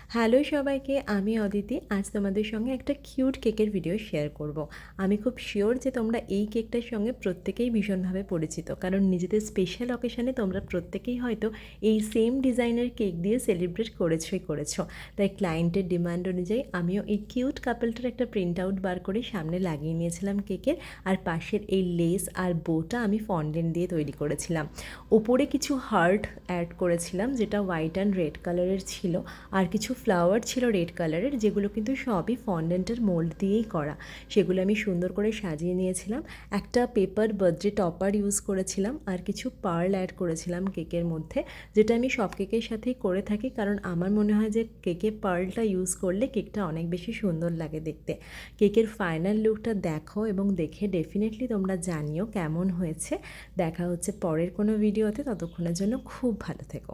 Hello সবাইকে, আমি অদিতি। আজ তোমাদের সঙ্গে একটা কিউট কেকের ভিডিও শেয়ার করব। আমি খুব শিওর যে তোমরা এই কেকটার সঙ্গে প্রত্যেকেই ভীষণভাবে পরিচিত, কারণ নিজেদের স্পেশাল অকেশানে তোমরা প্রত্যেকেই হয়তো এই সেম ডিজাইনের কেক দিয়ে সেলিব্রেট করেছো। তাই ক্লায়েন্টের ডিমান্ড অনুযায়ী আমিও এই কিউট কাপলটার একটা প্রিন্ট আউট বার করে সামনে লাগিয়ে নিয়েছিলাম কেকের। আর পাশের এই লেস আর বোটা আমি ফন্ডেন্ট দিয়ে তৈরি করেছিলাম। ওপরে কিছু হার্ট অ্যাড করেছিলাম, যেটা হোয়াইট অ্যান্ড রেড কালারের ছিল, আর কিছু ফ্লাওয়ার ছিল রেড কালারের, যেগুলো কিন্তু সবই ফন্ডেন্টের মোল্ড দিয়েই করা। সেগুলো আমি সুন্দর করে সাজিয়ে নিয়েছিলাম। একটা পেপার বার্থডে টপার ইউজ করেছিলাম, আর কিছু পার্ল অ্যাড করেছিলাম কেকের মধ্যে, যেটা আমি সব কেকের সাথেই করে থাকি, কারণ আমার মনে হয় যে কেকে পার্লটা ইউজ করলে কেকটা অনেক বেশি সুন্দর লাগে দেখতে। কেকের ফাইনাল লুকটা দেখো এবং দেখে ডেফিনেটলি তোমরা জানিও কেমন হয়েছে। দেখা হচ্ছে পরের কোনো ভিডিওতে, ততক্ষণের জন্য খুব ভালো থেকো।